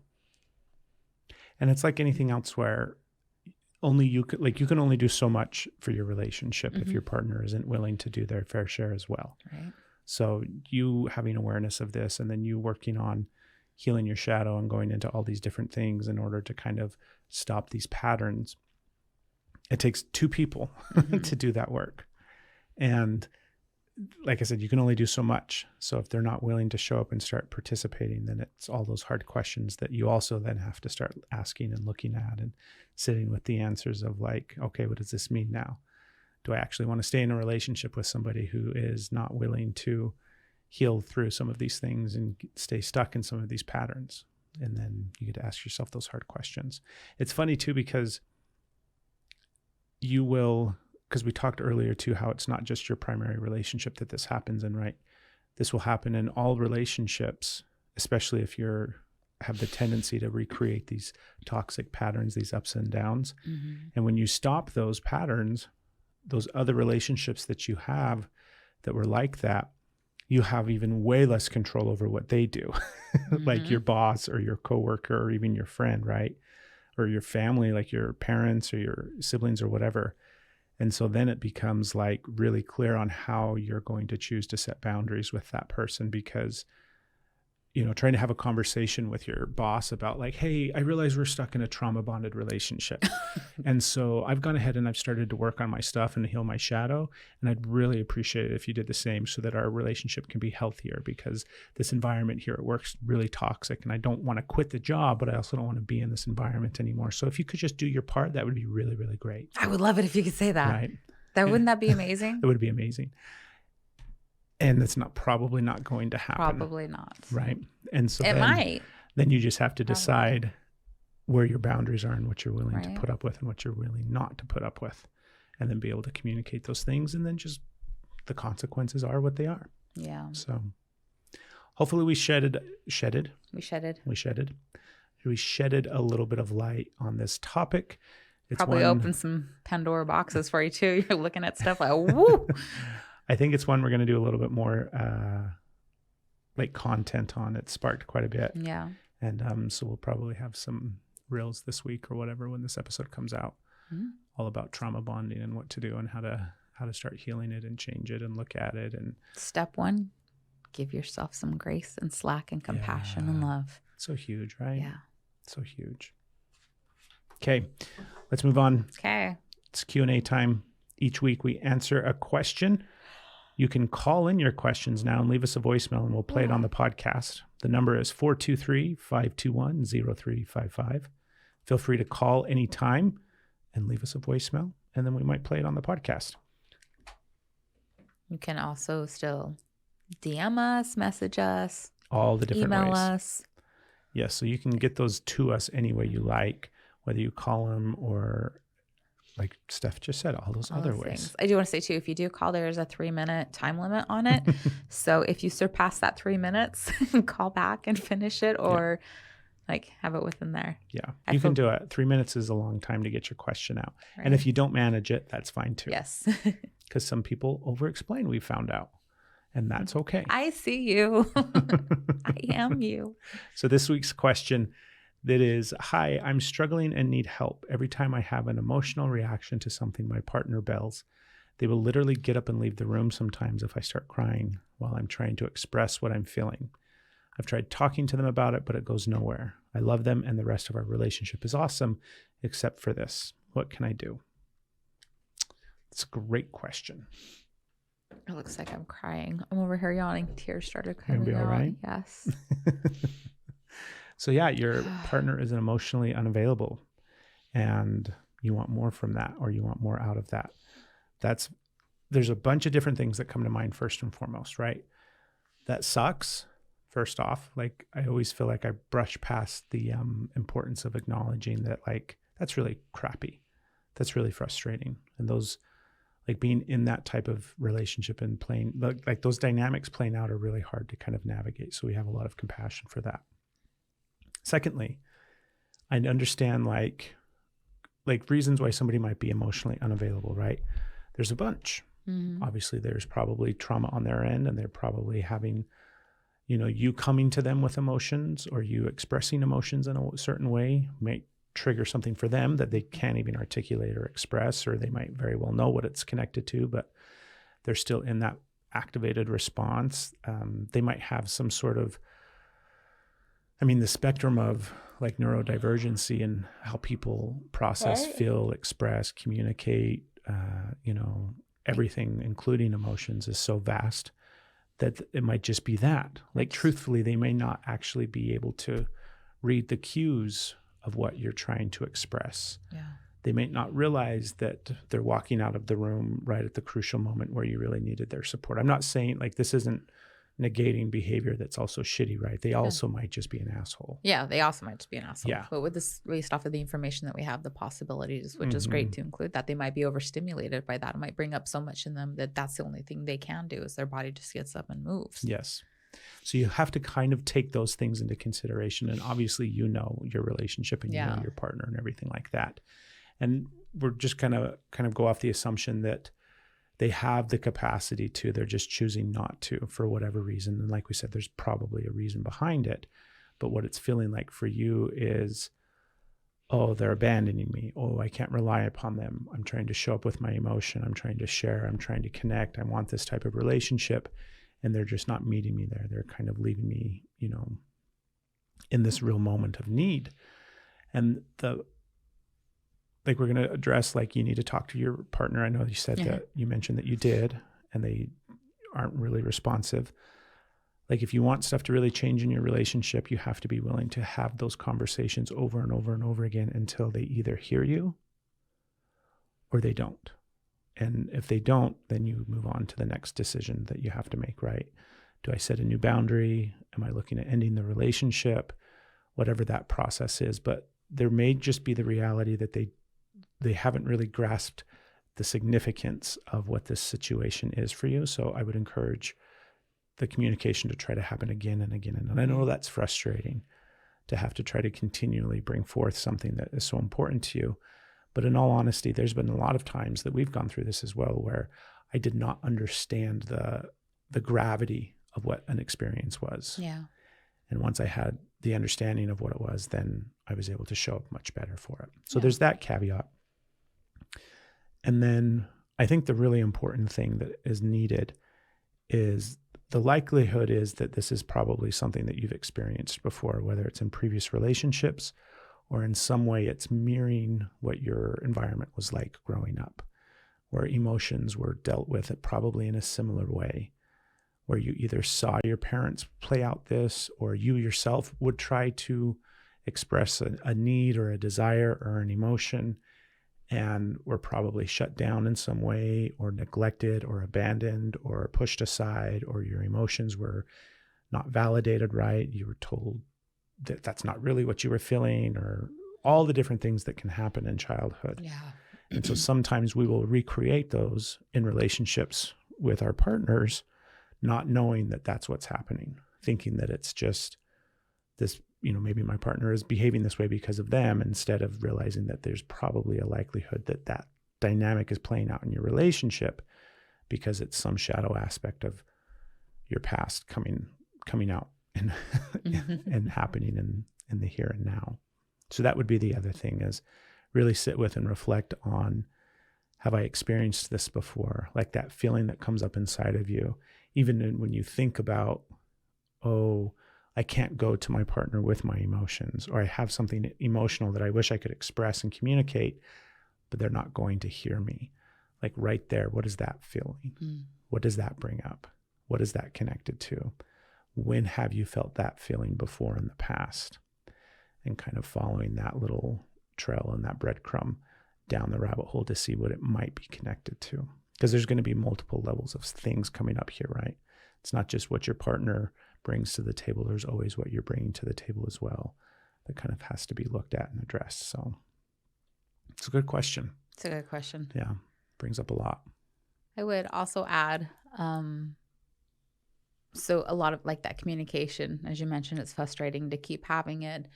And it's like anything else where only you could, like, you can only do so much for your relationship if your partner isn't willing to do their fair share as well. Right. So you having awareness of this, and then you working on healing your shadow and going into all these different things in order to kind of stop these patterns. It takes two people to do that work. And like I said, you can only do so much. So if they're not willing to show up and start participating, then it's all those hard questions that you also then have to start asking and looking at and sitting with the answers of like, okay, what does this mean now? Do I actually want to stay in a relationship with somebody who is not willing to heal through some of these things and stay stuck in some of these patterns? And then you get to ask yourself those hard questions. It's funny too, because you will, because we talked earlier too, how it's not just your primary relationship that this happens in, right? This will happen in all relationships, especially if you're have the tendency to recreate these toxic patterns, these ups and downs. And when you stop those patterns, those other relationships that you have that were like that, you have even way less control over what they do, like your boss or your coworker or even your friend, right? Or your family, like your parents or your siblings or whatever. And so then it becomes like really clear on how you're going to choose to set boundaries with that person, because, you know, trying to have a conversation with your boss about like, hey, I realize we're stuck in a trauma bonded relationship. And so I've gone ahead and I've started to work on my stuff and heal my shadow. And I'd really appreciate it if you did the same so that our relationship can be healthier, because this environment here at work's really toxic and I don't want to quit the job, but I also don't want to be in this environment anymore. So if you could just do your part, that would be really, really great. I would love it if you could say that. Right. Wouldn't that be amazing? It would be amazing. And it's probably not going to happen. Probably not. Right. And so it might. Then you just have to decide where your boundaries are and what you're willing to put up with and what you're willing not to put up with. And then be able to communicate those things. And then just the consequences are what they are. Yeah. So hopefully we shedded a little bit of light on this topic. It's probably opened some Pandora boxes for you too. You're looking at stuff like, woo. I think it's one we're going to do a little bit more like content on. It sparked quite a bit. Yeah. And so we'll probably have some reels this week or whatever when this episode comes out, all about trauma bonding and what to do and how to start healing it and change it and look at it. And step one, give yourself some grace and slack and compassion and love. So huge, right? Yeah. So huge. Okay, let's move on. Okay. It's Q&A time. Each week we answer a question. You can call in your questions now and leave us a voicemail and we'll play it on the podcast. The number is 423-521-0355. Feel free to call anytime and leave us a voicemail, and then we might play it on the podcast. You can also still DM us, message us, all the different email ways. us. Yes, so you can get those to us any way you like, whether you call them or, like Steph just said, all those other ways. Things. I do want to say too, if you do call, there's a 3-minute time limit on it. So if you surpass that 3 minutes, call back and finish it, or like have it within there. Yeah, you can do it. 3 minutes is a long time to get your question out. Right. And if you don't manage it, that's fine too. Yes. Because some people over-explain, we found out. And that's okay. I see you. I am you. So this week's question that is, hi, I'm struggling and need help. Every time I have an emotional reaction to something my partner bells, they will literally get up and leave the room sometimes if I start crying while I'm trying to express what I'm feeling. I've tried talking to them about it, but it goes nowhere. I love them and the rest of our relationship is awesome, except for this. What can I do? It's a great question. It looks like I'm crying. I'm over here yawning. Tears started coming out. You're gonna be all right? Yes. So yeah, your partner is emotionally unavailable and you want more from that, or you want more out of that. There's a bunch of different things that come to mind first and foremost, right? That sucks. First off, like I always feel like I brush past the importance of acknowledging that, like, that's really crappy. That's really frustrating. And those like being in that type of relationship and playing, like those dynamics playing out are really hard to kind of navigate. So we have a lot of compassion for that. Secondly, I understand like reasons why somebody might be emotionally unavailable, right? There's a bunch. Mm-hmm. Obviously, there's probably trauma on their end, and they're probably having, you coming to them with emotions or you expressing emotions in a certain way may trigger something for them that they can't even articulate or express, or they might very well know what it's connected to, but they're still in that activated response. They might have some sort of, the spectrum of like neurodivergency and how people process, feel, express, communicate, everything, including emotions, is so vast that it might just be that. Like, truthfully, they may not actually be able to read the cues of what you're trying to express. Yeah. They may not realize that they're walking out of the room right at the crucial moment where you really needed their support. I'm not saying like this isn't negating behavior that's also shitty, right? They also might just be an asshole. Yeah, they also might just be an asshole. Yeah. But with this, based off of the information that we have, the possibilities, which is great to include, that they might be overstimulated by that. It might bring up so much in them that that's the only thing they can do, is their body just gets up and moves. Yes. So you have to kind of take those things into consideration. And obviously, your relationship and your partner and everything like that. And we're just kind of go off the assumption that they have the capacity to, they're just choosing not to for whatever reason. And like we said, there's probably a reason behind it. But what it's feeling like for you is, oh, they're abandoning me. Oh, I can't rely upon them. I'm trying to show up with my emotion. I'm trying to share. I'm trying to connect. I want this type of relationship. And they're just not meeting me there. They're kind of leaving me, in this real moment of need. And we're going to address, like, you need to talk to your partner. I know you said that you mentioned that you did, and they aren't really responsive. Like, if you want stuff to really change in your relationship, you have to be willing to have those conversations over and over and over again until they either hear you or they don't. And if they don't, then you move on to the next decision that you have to make, right? Do I set a new boundary? Am I looking at ending the relationship? Whatever that process is. But there may just be the reality that they haven't really grasped the significance of what this situation is for you. So I would encourage the communication to try to happen again and again. And I know that's frustrating to have to try to continually bring forth something that is so important to you. But in all honesty, there's been a lot of times that we've gone through this as well, where I did not understand the gravity of what an experience was. Yeah. And once I had the understanding of what it was, then I was able to show up much better for it. So there's that caveat. And then I think the really important thing that is needed is the likelihood is that this is probably something that you've experienced before, whether it's in previous relationships or in some way it's mirroring what your environment was like growing up, where emotions were dealt with probably in a similar way, where you either saw your parents play out this, or you yourself would try to express a need or a desire or an emotion, and were probably shut down in some way, or neglected or abandoned or pushed aside, or your emotions were not validated right. You were told that that's not really what you were feeling, or all the different things that can happen in childhood. Yeah. And so sometimes we will recreate those in relationships with our partners, not knowing that that's what's happening, thinking that it's just this, maybe my partner is behaving this way because of them, instead of realizing that there's probably a likelihood that that dynamic is playing out in your relationship because it's some shadow aspect of your past coming out and and happening in the here and now. So that would be the other thing, is really sit with and reflect on, have I experienced this before? Like that feeling that comes up inside of you, even when you think about, oh, I can't go to my partner with my emotions, or I have something emotional that I wish I could express and communicate, but they're not going to hear me. Like right there, what is that feeling? What does that bring up? What is that connected to? When have you felt that feeling before in the past? And kind of following that little trail and that breadcrumb down the rabbit hole to see what it might be connected to. Because there's going to be multiple levels of things coming up here, right? It's not just what your partner brings to the table. There's always what you're bringing to the table as well that kind of has to be looked at and addressed. So it's a good question. It's a good question. Yeah. Brings up a lot. I would also add, so a lot of like that communication, as you mentioned, it's frustrating to keep having it.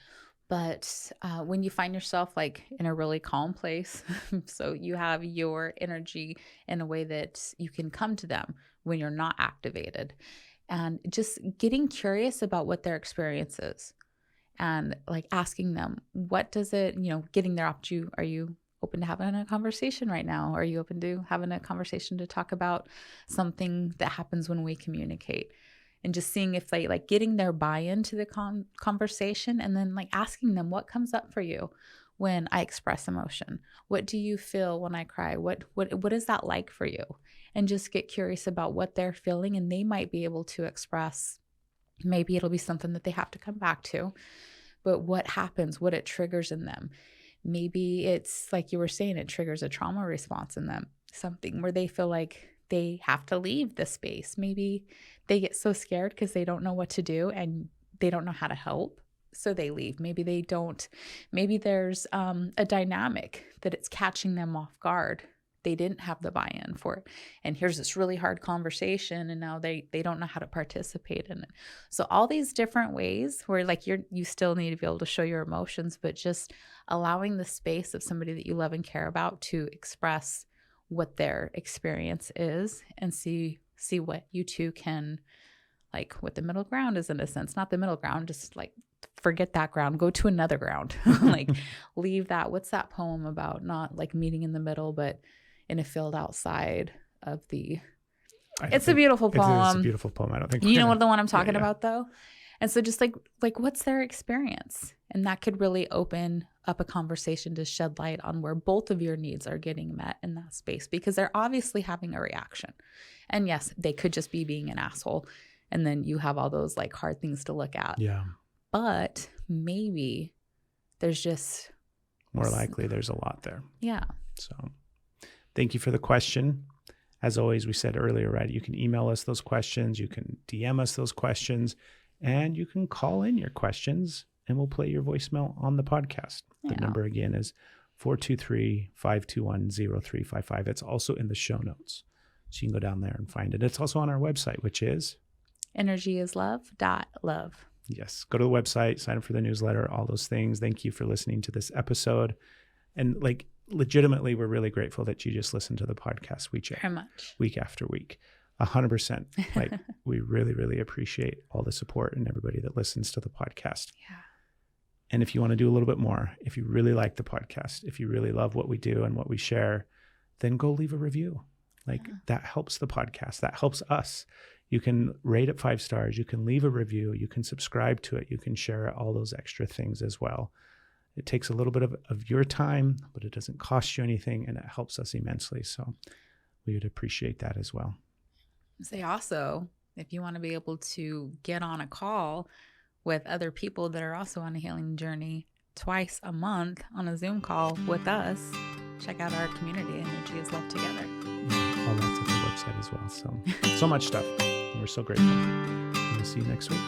But when you find yourself like in a really calm place, so you have your energy in a way that you can come to them when you're not activated, and just getting curious about what their experience is, and like asking them, what does it, getting their are you open to having a conversation right now? Are you open to having a conversation to talk about something that happens when we communicate? And just seeing if they like getting their buy-in to the conversation, and then like asking them, what comes up for you when I express emotion? What do you feel when I cry? What is that like for you? And just get curious about what they're feeling, and they might be able to express. Maybe it'll be something that they have to come back to, but what happens, what it triggers in them. Maybe it's like you were saying, it triggers a trauma response in them, something where they feel like they have to leave the space. Maybe they get so scared because they don't know what to do and they don't know how to help, so they leave. Maybe they don't. Maybe there's a dynamic that it's catching them off guard. They didn't have the buy-in for it. And here's this really hard conversation, and now they don't know how to participate in it. So all these different ways where like you still need to be able to show your emotions, but just allowing the space of somebody that you love and care about to express what their experience is, and see what you two can, like what the middle ground is, in a sense. Not the middle ground, just like forget that ground, go to another ground. Like leave that. What's that poem about? Not like meeting in the middle, but in a field outside of the, it's a beautiful poem. It's a beautiful poem. I don't think you know what the one I'm talking about though. And so just like what's their experience? And that could really open up a conversation to shed light on where both of your needs are getting met in that space, because they're obviously having a reaction. And yes, they could just be being an asshole, and then you have all those like hard things to look at. Yeah. But maybe there's just more likely there's a lot there. Yeah. So thank you for the question. As always, we said earlier, right? You can email us those questions, you can DM us those questions, and you can call in your questions, and we'll play your voicemail on the podcast. Yeah. The number again is 423-521-0355. It's also in the show notes, so you can go down there and find it. It's also on our website, which is energyislove.love. Yes. Go to the website, sign up for the newsletter, all those things. Thank you for listening to this episode. And like legitimately, we're really grateful that you just listen to the podcast week after week. 100%. Like we really, really appreciate all the support and everybody that listens to the podcast. Yeah. And if you want to do a little bit more, if you really like the podcast, if you really love what we do and what we share, then go leave a review. Like that helps the podcast. That helps us. You can rate it 5 stars. You can leave a review. You can subscribe to it. You can share it, all those extra things as well. It takes a little bit of your time, but it doesn't cost you anything, and it helps us immensely. So we would appreciate that as well. Say also, if you want to be able to get on a call with other people that are also on a healing journey twice a month on a Zoom call with us, check out our community, Energy is Love Together. All that's at the website as well. So much stuff. And we're so grateful. We'll see you next week.